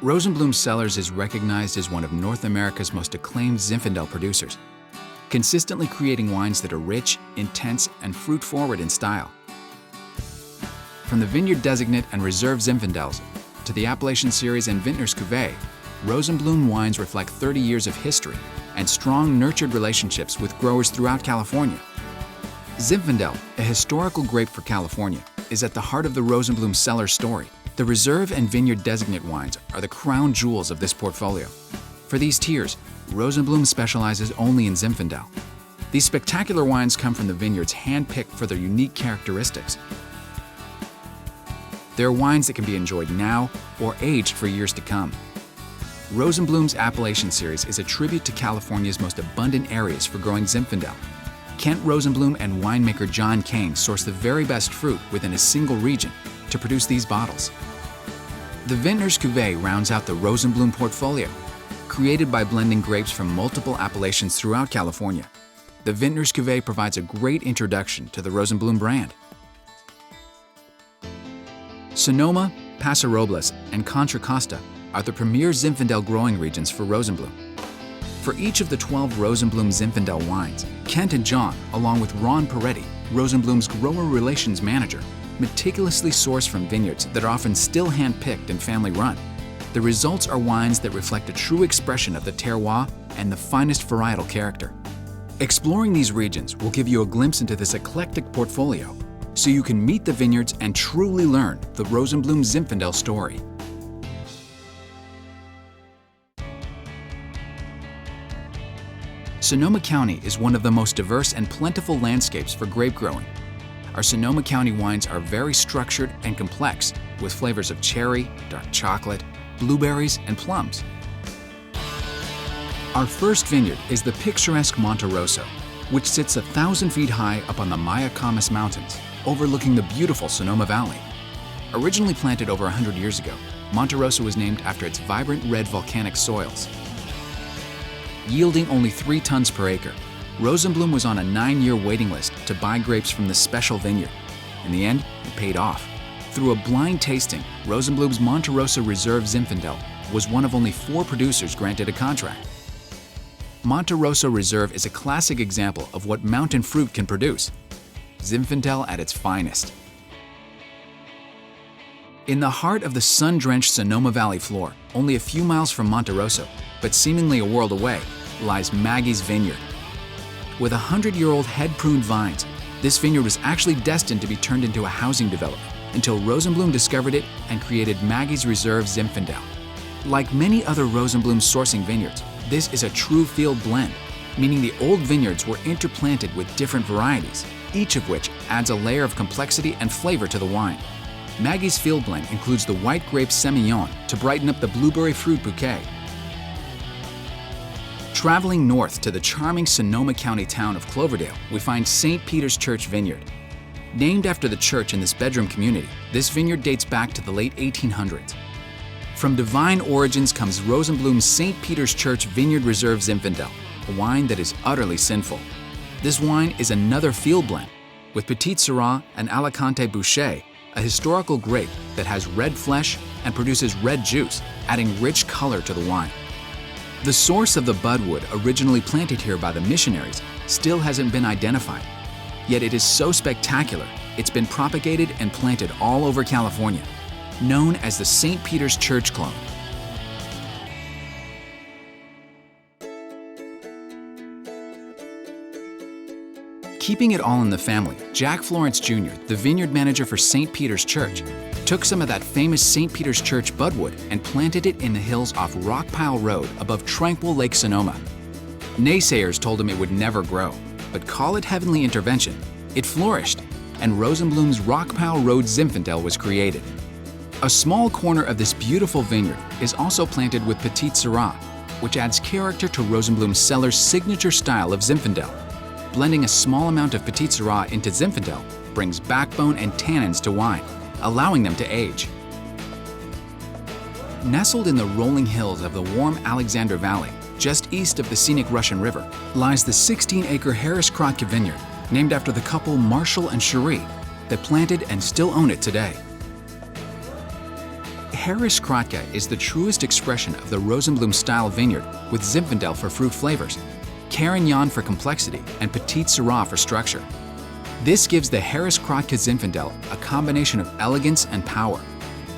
Rosenblum Cellars is recognized as one of North America's most acclaimed Zinfandel producers, consistently creating wines that are rich, intense, and fruit-forward in style. From the Vineyard Designate and Reserve Zinfandels to the Appellation Series and Vintners Cuvée, Rosenblum wines reflect 30 years of history and strong, nurtured relationships with growers throughout California. Zinfandel, a historical grape for California, is at the heart of the Rosenblum Cellar story. The Reserve and Vineyard Designate wines are the crown jewels of this portfolio. For these tiers, Rosenblum specializes only in Zinfandel. These spectacular wines come from the vineyards hand-picked for their unique characteristics. They're wines that can be enjoyed now or aged for years to come. Rosenblum's Appellation Series is a tribute to California's most abundant areas for growing Zinfandel. Kent Rosenblum and winemaker John Kane source the very best fruit within a single region to produce these bottles. The Vintners Cuvée rounds out the Rosenblum portfolio. Created by blending grapes from multiple appellations throughout California, the Vintners Cuvée provides a great introduction to the Rosenblum brand. Sonoma, Paso Robles, and Contra Costa are the premier Zinfandel growing regions for Rosenblum. For each of the 12 Rosenblum Zinfandel wines, Kent and John, along with Ron Peretti, Rosenblum's grower relations manager, meticulously source from vineyards that are often still hand-picked and family-run. The results are wines that reflect a true expression of the terroir and the finest varietal character. Exploring these regions will give you a glimpse into this eclectic portfolio, so you can meet the vineyards and truly learn the Rosenblum Zinfandel story. Sonoma County is one of the most diverse and plentiful landscapes for grape growing. Our Sonoma County wines are very structured and complex, with flavors of cherry, dark chocolate, blueberries, and plums. Our first vineyard is the picturesque Monte Rosso, which sits 1,000 feet high up on the Mayacamas Mountains, overlooking the beautiful Sonoma Valley. Originally planted over 100 years ago, Monte Rosso was named after its vibrant red volcanic soils. Yielding only 3 tons per acre, Rosenblum was on a 9-year waiting list to buy grapes from this special vineyard. In the end, it paid off. Through a blind tasting, Rosenblum's Monte Rosso Reserve Zinfandel was one of only 4 producers granted a contract. Monte Rosso Reserve is a classic example of what mountain fruit can produce. Zinfandel at its finest. In the heart of the sun-drenched Sonoma Valley floor, only a few miles from Monte Rosso, but seemingly a world away, lies Maggie's Vineyard. With 100-year-old head-pruned vines, this vineyard was actually destined to be turned into a housing development until Rosenblum discovered it and created Maggie's Reserve Zinfandel. Like many other Rosenblum sourcing vineyards, this is a true field blend, meaning the old vineyards were interplanted with different varieties, each of which adds a layer of complexity and flavor to the wine. Maggie's field blend includes the white grape Semillon to brighten up the blueberry fruit bouquet. Traveling north to the charming Sonoma County town of Cloverdale, we find St. Peter's Church Vineyard. Named after the church in this bedroom community, this vineyard dates back to the late 1800s. From divine origins comes Rosenblum's St. Peter's Church Vineyard Reserve Zinfandel, a wine that is utterly sinful. This wine is another field blend, with Petit Syrah and Alicante Bouschet, a historical grape that has red flesh and produces red juice, adding rich color to the wine. The source of the budwood originally planted here by the missionaries still hasn't been identified, yet it is so spectacular it's been propagated and planted all over California, known as the St. Peter's Church clone. Keeping it all in the family, Jack Florence Jr., the vineyard manager for St. Peter's Church, took some of that famous St. Peter's Church budwood and planted it in the hills off Rockpile Road above tranquil Lake Sonoma. Naysayers told him it would never grow, but call it heavenly intervention, it flourished, and Rosenblum's Rockpile Road Zinfandel was created. A small corner of this beautiful vineyard is also planted with Petit Syrah, which adds character to Rosenblum's cellar's signature style of Zinfandel. Blending a small amount of Petit Syrah into Zinfandel brings backbone and tannins to wine, allowing them to age. Nestled in the rolling hills of the warm Alexander Valley, just east of the scenic Russian River, lies the 16-acre Harris Kratke Vineyard, named after the couple Marshall and Cherie, that planted and still own it today. Harris Kratke is the truest expression of the Rosenblum style vineyard with Zinfandel for fruit flavors, Carignan for complexity, and Petit Syrah for structure. This gives the Harris Kratke Zinfandel a combination of elegance and power,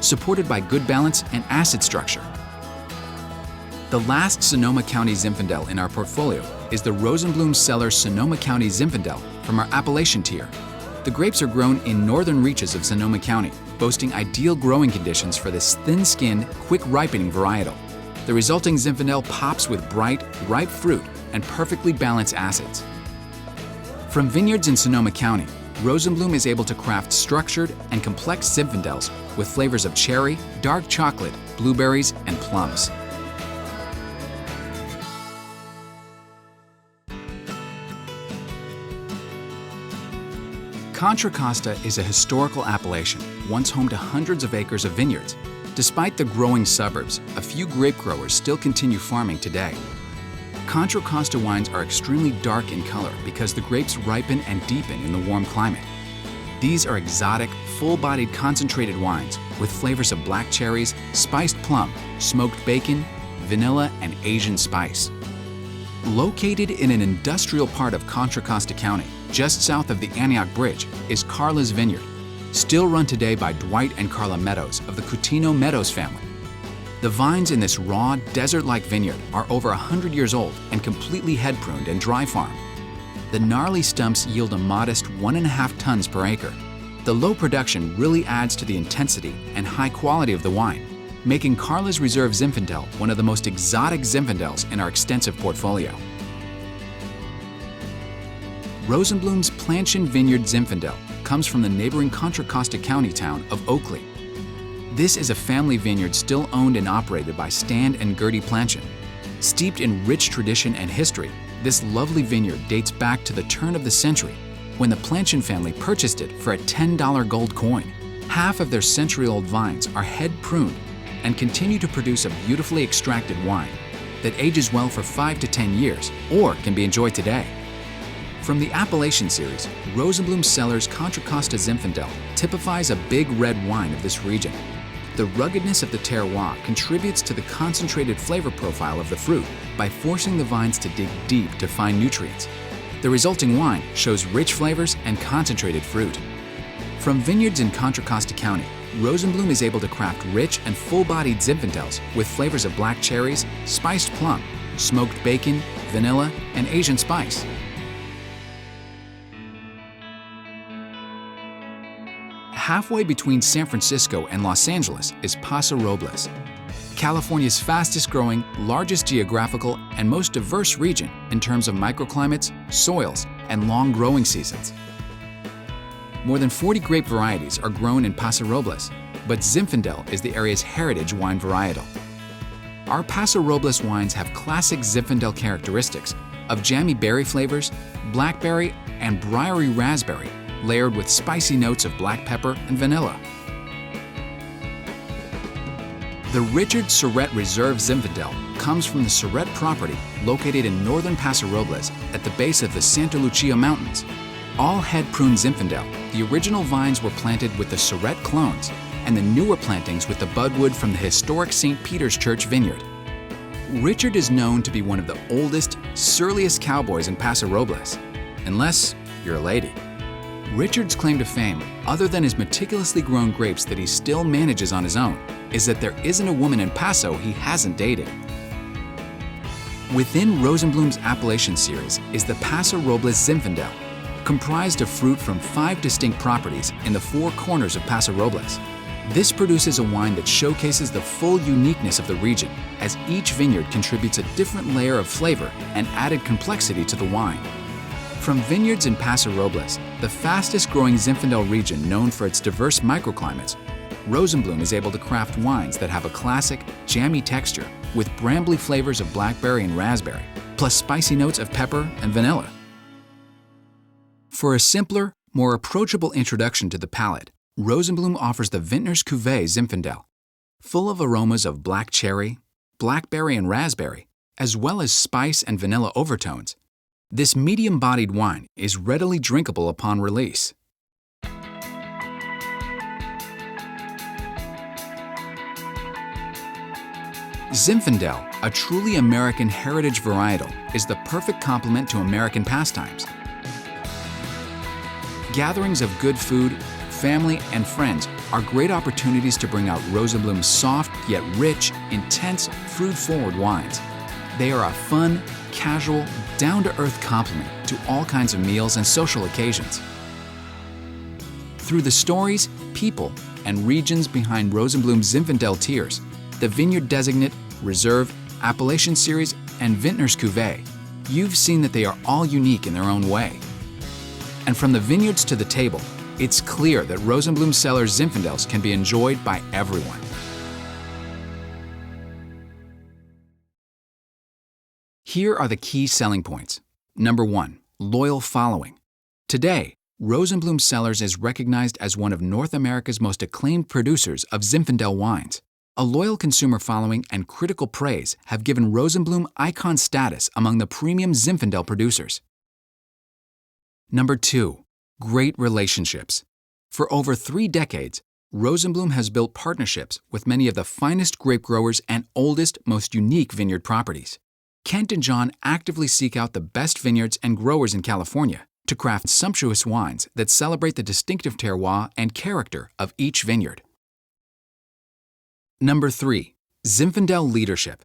supported by good balance and acid structure. The last Sonoma County Zinfandel in our portfolio is the Rosenblum Cellar Sonoma County Zinfandel from our appellation tier. The grapes are grown in northern reaches of Sonoma County, boasting ideal growing conditions for this thin-skinned, quick-ripening varietal. The resulting Zinfandel pops with bright, ripe fruit and perfectly balanced acids. From vineyards in Sonoma County, Rosenblum is able to craft structured and complex Zinfandels with flavors of cherry, dark chocolate, blueberries, and plums. Contra Costa is a historical appellation, once home to hundreds of acres of vineyards. Despite the growing suburbs, a few grape growers still continue farming today. Contra Costa wines are extremely dark in color because the grapes ripen and deepen in the warm climate. These are exotic, full-bodied concentrated wines with flavors of black cherries, spiced plum, smoked bacon, vanilla, and Asian spice. Located in an industrial part of Contra Costa County, just south of the Antioch Bridge, is Carla's Vineyard, still run today by Dwight and Carla Meadows of the Coutinho Meadows family. The vines in this raw, desert-like vineyard are over 100 years old and completely head-pruned and dry-farmed. The gnarly stumps yield a modest 1.5 tons per acre. The low production really adds to the intensity and high quality of the wine, making Carla's Reserve Zinfandel one of the most exotic Zinfandels in our extensive portfolio. Rosenblum's Planchen Vineyard Zinfandel comes from the neighboring Contra Costa County town of Oakley. This is a family vineyard still owned and operated by Stan and Gertie Planchen. Steeped in rich tradition and history, this lovely vineyard dates back to the turn of the century, when the Planchen family purchased it for a $10 gold coin. Half of their century-old vines are head-pruned and continue to produce a beautifully extracted wine that ages well for 5 to 10 years or can be enjoyed today. From the appellation series, Rosenblum Cellar's Contra Costa Zinfandel typifies a big red wine of this region. The ruggedness of the terroir contributes to the concentrated flavor profile of the fruit by forcing the vines to dig deep to find nutrients. The resulting wine shows rich flavors and concentrated fruit. From vineyards in Contra Costa County, Rosenblum is able to craft rich and full-bodied Zinfandels with flavors of black cherries, spiced plum, smoked bacon, vanilla, and Asian spice. Halfway between San Francisco and Los Angeles is Paso Robles, California's fastest-growing, largest geographical, and most diverse region in terms of microclimates, soils, and long growing seasons. More than 40 grape varieties are grown in Paso Robles, but Zinfandel is the area's heritage wine varietal. Our Paso Robles wines have classic Zinfandel characteristics of jammy berry flavors, blackberry, and briery raspberry, layered with spicy notes of black pepper and vanilla. The Richard Surrett Reserve Zinfandel comes from the Surrett property located in northern Paso Robles at the base of the Santa Lucia Mountains. All head-pruned Zinfandel, the original vines were planted with the Surrett clones and the newer plantings with the budwood from the historic St. Peter's Church vineyard. Richard is known to be one of the oldest, surliest cowboys in Paso Robles, unless you're a lady. Richard's claim to fame, other than his meticulously grown grapes that he still manages on his own, is that there isn't a woman in Paso he hasn't dated. Within Rosenblum's appellation series is the Paso Robles Zinfandel, comprised of fruit from 5 distinct properties in the 4 corners of Paso Robles. This produces a wine that showcases the full uniqueness of the region, as each vineyard contributes a different layer of flavor and added complexity to the wine. From vineyards in Paso Robles, the fastest-growing Zinfandel region known for its diverse microclimates, Rosenblum is able to craft wines that have a classic, jammy texture with brambly flavors of blackberry and raspberry, plus spicy notes of pepper and vanilla. For a simpler, more approachable introduction to the palate, Rosenblum offers the Vintner's Cuvée Zinfandel, full of aromas of black cherry, blackberry and raspberry, as well as spice and vanilla overtones. This medium-bodied wine is readily drinkable upon release. Zinfandel, a truly American heritage varietal, is the perfect complement to American pastimes. Gatherings of good food, family, and friends are great opportunities to bring out Rosenblum's soft yet rich, intense, fruit-forward wines. They are a fun, casual, down-to-earth complement to all kinds of meals and social occasions. Through the stories, people, and regions behind Rosenblum's Zinfandel tiers, the Vineyard Designate, Reserve, Appellation Series, and Vintners Cuvée, you've seen that they are all unique in their own way. And from the vineyards to the table, it's clear that Rosenblum Cellars Zinfandels can be enjoyed by everyone. Here are the key selling points. Number 1, loyal following. Today, Rosenblum Cellars is recognized as one of North America's most acclaimed producers of Zinfandel wines. A loyal consumer following and critical praise have given Rosenblum icon status among the premium Zinfandel producers. Number 2, great relationships. For over 3 decades, Rosenblum has built partnerships with many of the finest grape growers and oldest, most unique vineyard properties. Kent and John actively seek out the best vineyards and growers in California to craft sumptuous wines that celebrate the distinctive terroir and character of each vineyard. Number 3, Zinfandel leadership.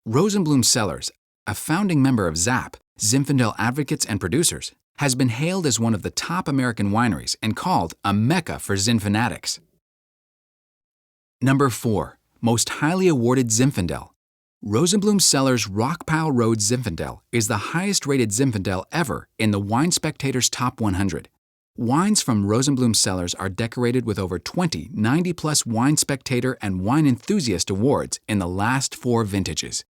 Rosenblum Cellars, a founding member of ZAP, Zinfandel Advocates and Producers, has been hailed as one of the top American wineries and called a mecca for Zin fanatics. Number 4, most highly awarded Zinfandel. Rosenblum Cellars Rockpile Road Zinfandel is the highest-rated Zinfandel ever in the Wine Spectator's Top 100. Wines from Rosenblum Cellars are decorated with over 20 90-plus Wine Spectator and Wine Enthusiast awards in the last 4 vintages.